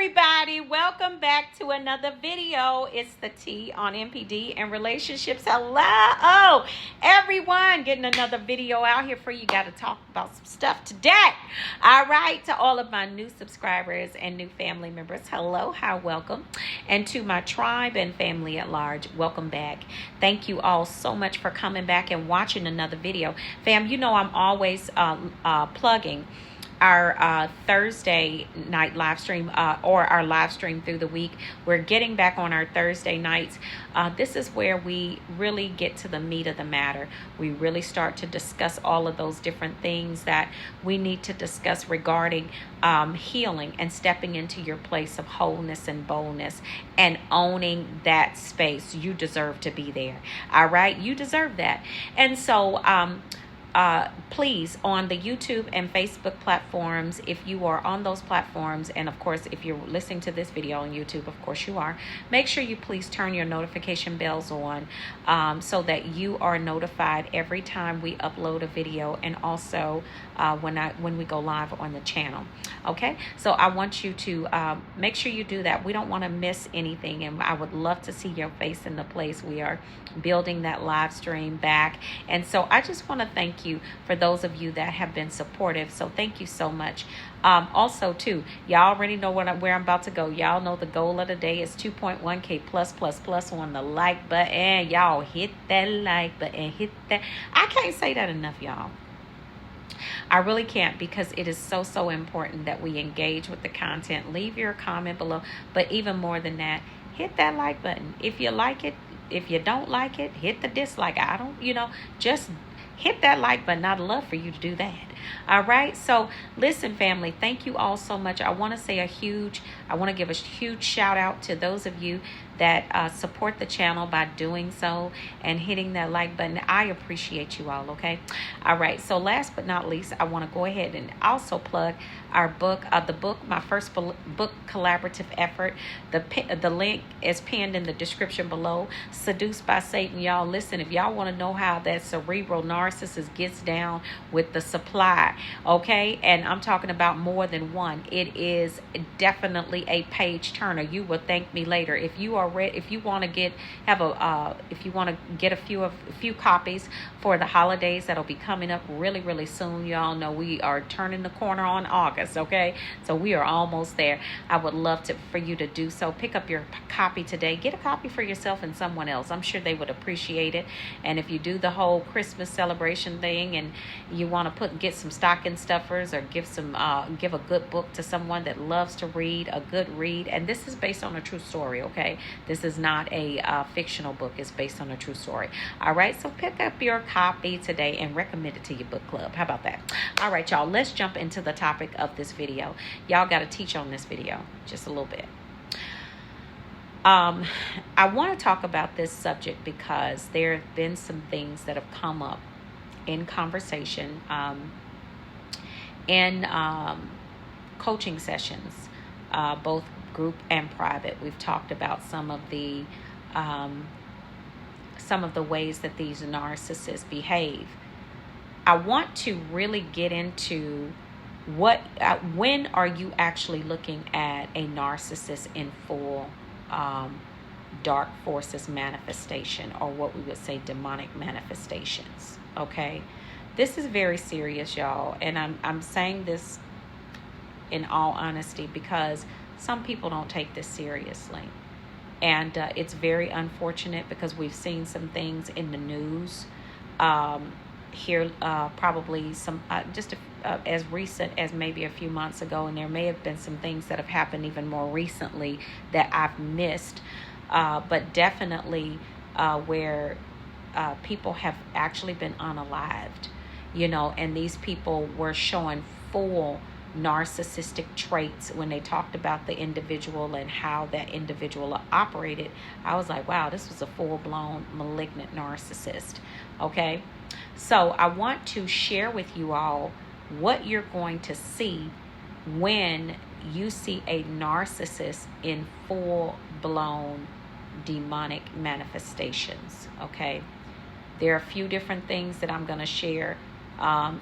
everybody, welcome back to another video. It's the T on MPD and relationships. Hello everyone, getting another video out here for you. Got to talk about some stuff today. All right, to all of my new subscribers and new family members, hello, hi, welcome. And to my tribe and family at large, welcome back. Thank you all so much for coming back and watching another video. Fam, you know I'm always plugging our Thursday night live stream or our live stream through the week. We're getting back on our Thursday nights. This is where we really get to the meat of the matter. We really start to discuss all of those different things that we need to discuss regarding healing and stepping into your place of wholeness and boldness and owning that space. You deserve to be there. All right, you deserve that. And so please, on the YouTube and Facebook platforms, if you are on those platforms, and of course if you're listening to this video on YouTube, of course you are, make sure you please turn your notification bells on so that you are notified every time we upload a video, and also when we go live on the channel. Okay, so I want you to make sure you do that. We don't want to miss anything, and I would love to see your face in the place. We are building that live stream back, and so I just want to thank you for those of you that have been supportive. So thank you so much. Also too, y'all already know where I'm about to go. Y'all know the goal of the day is 2.1K plus on the like button. Y'all hit that like button, hit that. I can't say that enough, y'all. I really can't, because it is so important that we engage with the content. Leave your comment below, but even more than that, hit that like button. If you like it, if you don't like it, hit the dislike. I don't, just hit that like button. I'd love for you to do that. All right. So listen, family, thank you all so much. I want to give a huge shout out to those of you that support the channel by doing so and hitting that like button. I appreciate you all. Okay. All right. So last but not least, I want to go ahead and also plug our book, my first book collaborative effort. The link is pinned in the description below. Seduced by Satan. Y'all listen, if y'all want to know how that cerebral narcissist gets down with the supply, okay, and I'm talking about more than one, it is definitely a page turner. You will thank me later. If you are ready, if you want to get a few copies for the holidays that'll be coming up really soon. Y'all know we are turning the corner on August, okay? So we are almost there. I would love for you to do so. Pick up your copy today. Get a copy for yourself and someone else. I'm sure they would appreciate it. And if you do the whole Christmas celebration thing and you want to get some stocking stuffers, or give a good book to someone that loves to read, a good read. And this is based on a true story, okay? This is not a fictional book. It's based on a true story. All right, so pick up your copy today and recommend it to your book club. How about that? All right, y'all, let's jump into the topic of this video. Y'all got to teach on this video just a little bit. I want to talk about this subject because there have been some things that have come up in conversation in coaching sessions, both group and private. We've talked about some of the ways that these narcissists behave. I want to really get into when are you actually looking at a narcissist in full dark forces manifestation, or what we would say demonic manifestations. Okay, this is very serious, y'all, and I'm saying this in all honesty because some people don't take this seriously, and it's very unfortunate because we've seen some things in the news here, probably some as recent as maybe a few months ago, and there may have been some things that have happened even more recently that I've missed, but definitely where people have actually been unalived, and these people were showing full narcissistic traits when they talked about the individual and how that individual operated. I was like, wow, this was a full-blown malignant narcissist. Okay, so I want to share with you all what you're going to see when you see a narcissist in full-blown demonic manifestations. Okay, there are a few different things that I'm going to share.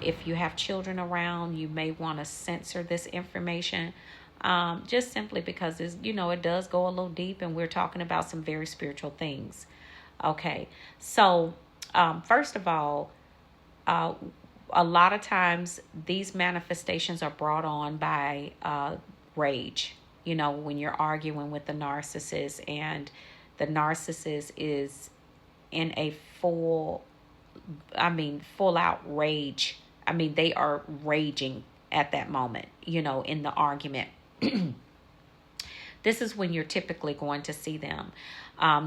If you have children around, you may want to censor this information. Just simply because it does go a little deep, and we're talking about some very spiritual things. Okay, so first of all, a lot of times these manifestations are brought on by rage. When you're arguing with the narcissist, and the narcissist is in a full out rage. They are raging at that moment, in the argument. This is when you're typically going to see them.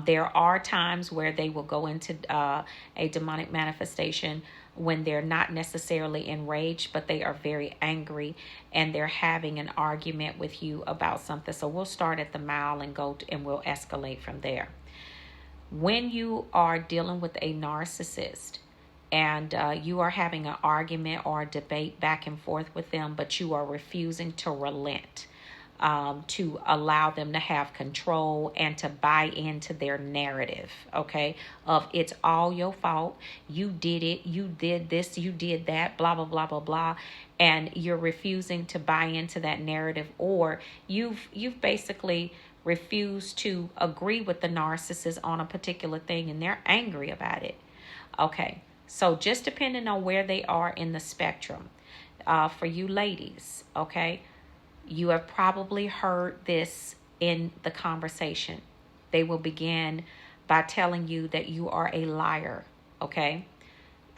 There are times where they will go into a demonic manifestation when they're not necessarily enraged, but they are very angry and they're having an argument with you about something. So we'll start at the mile and we'll escalate from there. When you are dealing with a narcissist and you are having an argument or a debate back and forth with them, but you are refusing to relent, to allow them to have control and to buy into their narrative, okay, of it's all your fault, you did it, you did this, you did that, blah, blah, blah, blah, blah, and you're refusing to buy into that narrative, or you've basically refused to agree with the narcissist on a particular thing, and they're angry about it. Okay, so just depending on where they are in the spectrum, for you ladies, okay, you have probably heard this in the conversation. They will begin by telling you that you are a liar, okay?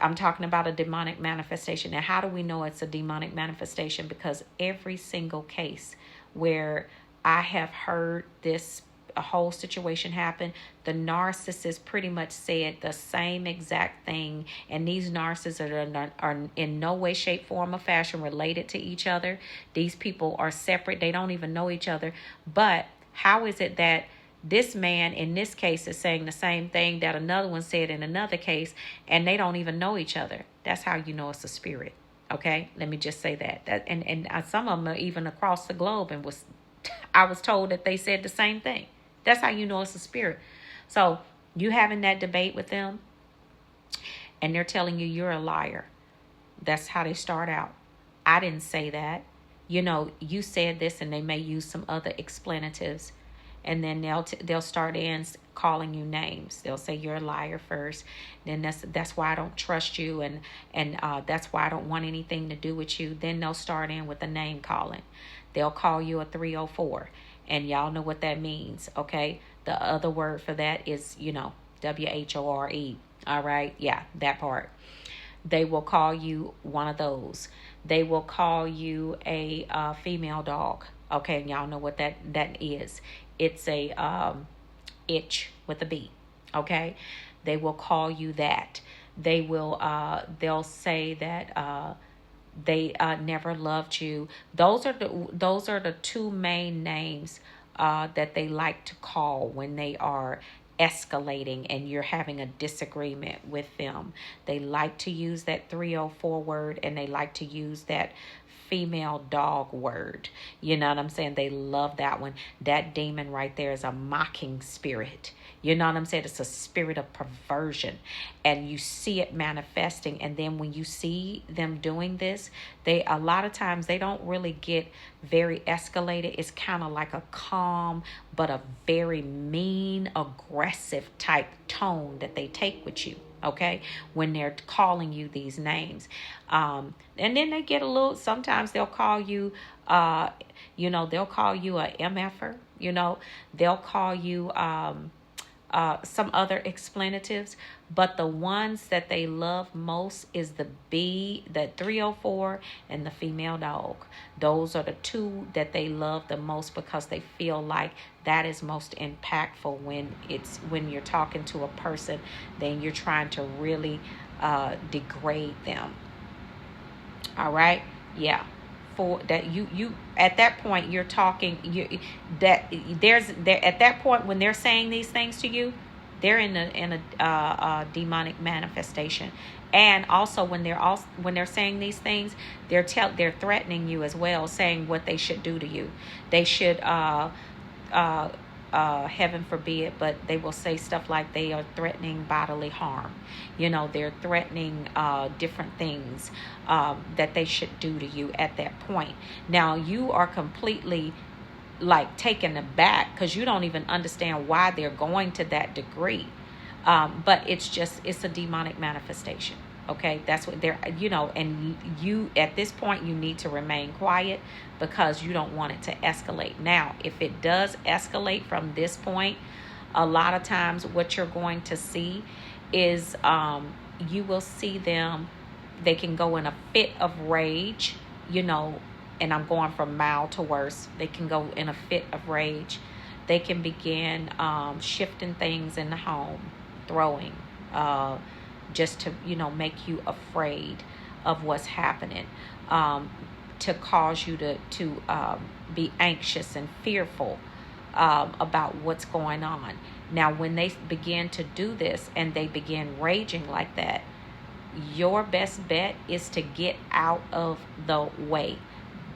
I'm talking about a demonic manifestation. And how do we know it's a demonic manifestation? Because every single case where I have heard this whole situation happen, the narcissist pretty much said the same exact thing, and these narcissists are in no way, shape, form, or fashion related to each other. These people are separate. They don't even know each other. But how is it that this man in this case is saying the same thing that another one said in another case, and they don't even know each other? That's how you know it's a spirit. Okay, let me just say that and some of them are even across the globe, and I was told that they said the same thing. That's how you know it's a spirit. So you having that debate with them, and they're telling you you're a liar. That's how they start out. I didn't say that. You said this, and they may use some other explanatives, and then they'll start calling you names. They'll say you're a liar first. Then that's why I don't trust you, and that's why I don't want anything to do with you. Then they'll start in with the name calling. They'll call you a 304. And y'all know what that means, okay? The other word for that is, WHORE. All right? Yeah, that part. They will call you one of those. They will call you a female dog. Okay, and y'all know what that is. It's a itch with a B. Okay? They will call you that. They'll say that they never loved you. Those are the two main names that they like to call when they are escalating and you're having a disagreement with them. They like to use that 304 word, and they like to use that female dog word. You know what I'm saying? They love that one. That demon right there is a mocking spirit. You know what I'm saying? It's a spirit of perversion, and you see it manifesting. And then when you see them doing this, a lot of times they don't really get very escalated. It's kind of like a calm, but a very mean, aggressive type tone that they take with you. Okay, when they're calling you these names, and then they get a little. Sometimes they'll call you, they'll call you a MFer. They'll call you some other explanatives, but the ones that they love most is the 304, and the female dog. Those are the two that they love the most, because they feel like that is most impactful when you're talking to a person, then you're trying to really degrade them. All right? Yeah. For that, you at that point you're talking, at that point when they're saying these things to you, they're in a demonic manifestation. And also when they're saying these things, they're threatening you as well, saying what they should do to you. They should heaven forbid, but they will say stuff like they are threatening bodily harm. They're threatening different things that they should do to you at that point. Now, you are completely like taken aback because you don't even understand why they're going to that degree. But it's a demonic manifestation. Okay, that's what they're, and you, at this point, you need to remain quiet because you don't want it to escalate. Now, if it does escalate from this point, a lot of times what you're going to see is you will see them, they can go in a fit of rage, and I'm going from mild to worse. They can go in a fit of rage. They can begin shifting things in the home, throwing, just to, make you afraid of what's happening, to cause you to be anxious and fearful about what's going on. Now, when they begin to do this and they begin raging like that, your best bet is to get out of the way.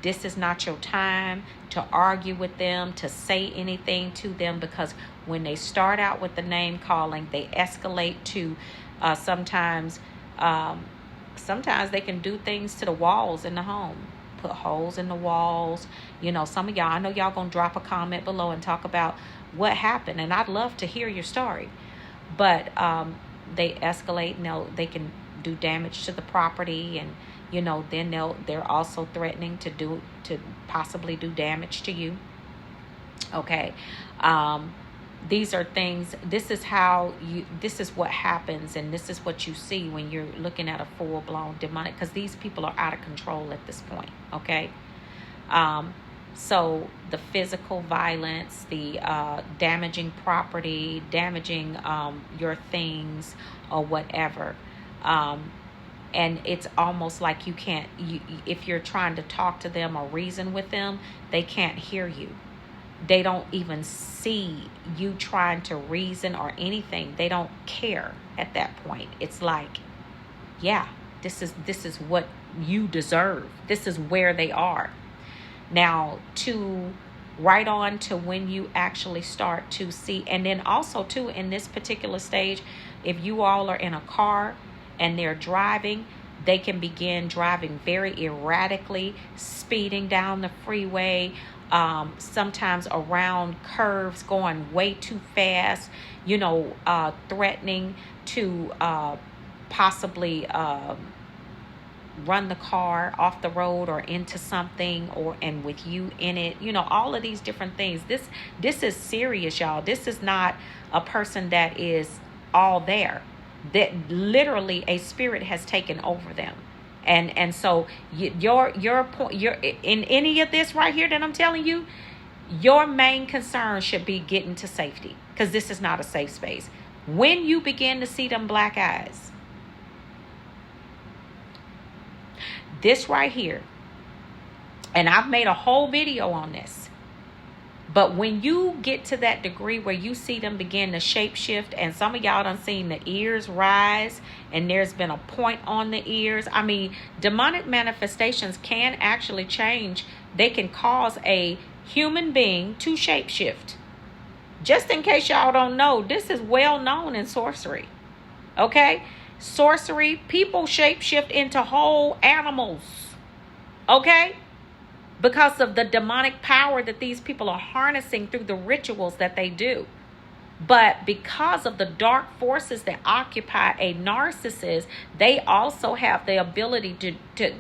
This is not your time to argue with them, to say anything to them, because when they start out with the name calling, they escalate to sometimes they can do things to the walls in the home, put holes in the walls. Some of y'all, I know y'all gonna drop a comment below and talk about what happened, and I'd love to hear your story. But they escalate, and they can do damage to the property, and then they're also threatening to possibly do damage to you. Okay. These are things, this is what happens, and this is what you see when you're looking at a full-blown demonic, because these people are out of control at this point. Okay. So the physical violence, the damaging property, damaging your things or whatever, and it's almost like if you're trying to talk to them or reason with them, they can't hear you. They don't even see you trying to reason or anything. They don't care at that point. It's like, yeah, this is what you deserve. This is where they are. Now, right on to when you actually start to see, and then also too, in this particular stage, if you all are in a car and they're driving, they can begin driving very erratically, speeding down the freeway, sometimes around curves, going way too fast, threatening to possibly run the car off the road or into something, and with you in it, all of these different things. This is serious, y'all. This is not a person that is all there. That literally a spirit has taken over them. And so you're in any of this right here that I'm telling you, your main concern should be getting to safety, because this is not a safe space. When you begin to see them black eyes, this right here, and I've made a whole video on this, but when you get to that degree where you see them begin to shapeshift, and some of y'all done seen the ears rise, and there's been a point on the ears. I mean, demonic manifestations can actually change. They can cause a human being to shapeshift. Just in case y'all don't know, this is well known in sorcery. Okay? Sorcery, people shapeshift into whole animals. Okay? Because of the demonic power that these people are harnessing through the rituals that they do. But because of the dark forces that occupy a narcissist, they also have the ability to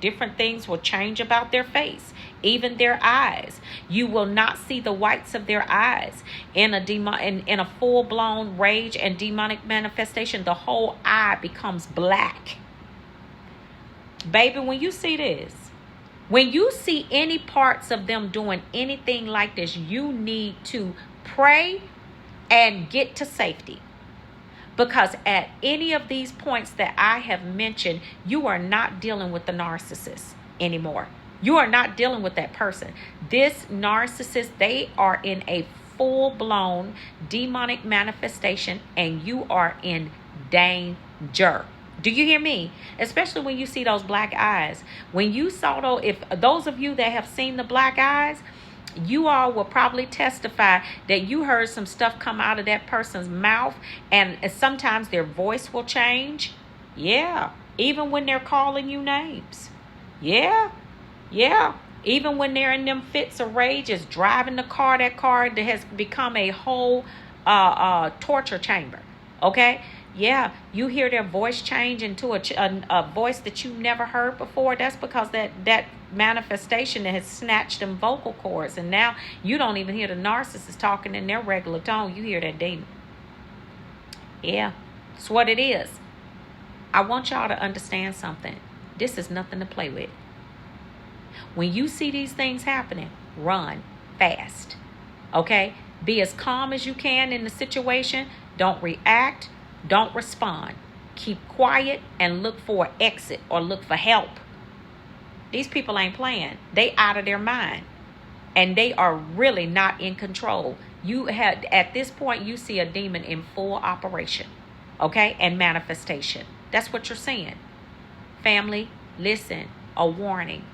different things will change about their face, even their eyes. You will not see the whites of their eyes. In a full-blown rage and demonic manifestation, the whole eye becomes black. Baby, when you see this, when you see any parts of them doing anything like this, you need to pray and get to safety. Because at any of these points that I have mentioned, you are not dealing with the narcissist anymore. You are not dealing with that person. This narcissist, they are in a full-blown demonic manifestation, and you are in danger. Do you hear me? Especially when you see those black eyes. When you saw if those of you that have seen the black eyes, you all will probably testify that you heard some stuff come out of that person's mouth, and sometimes their voice will change. Yeah. Even when they're calling you names. Yeah. Even when they're in them fits of rage, is driving the car, that car that has become a whole torture chamber. Okay? Yeah, you hear their voice change into a voice that you never heard before. That's because that manifestation that has snatched them vocal cords. And now you don't even hear the narcissist talking in their regular tone. You hear that demon. Yeah, it's what it is. I want y'all to understand something. This is nothing to play with. When you see these things happening, run fast. Okay? Be as calm as you can in the situation. Don't react. Don't respond. Keep quiet and look for an exit or look for help. These people ain't playing. They out of their mind. And they are really not in control. You had, at this point, you see a demon in full operation. Okay? And manifestation. That's what you're seeing. Family, listen. A warning.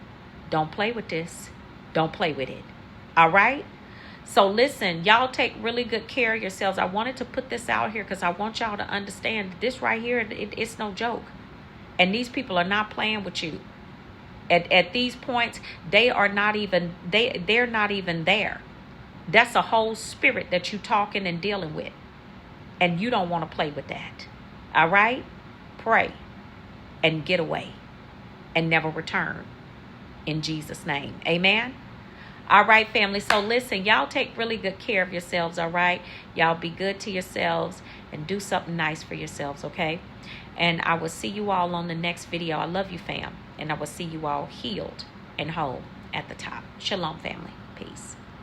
Don't play with this. Don't play with it. All right? So listen, y'all take really good care of yourselves. I wanted to put this out here because I want y'all to understand this right here, it's no joke. And these people are not playing with you. At these points, they're not even there. That's a whole spirit that you're talking and dealing with. And you don't want to play with that. All right? Pray and get away and never return. In Jesus' name. Amen. All right, family. So listen, y'all take really good care of yourselves. All right. Y'all be good to yourselves and do something nice for yourselves. Okay. And I will see you all on the next video. I love you, fam. And I will see you all healed and whole at the top. Shalom, family. Peace.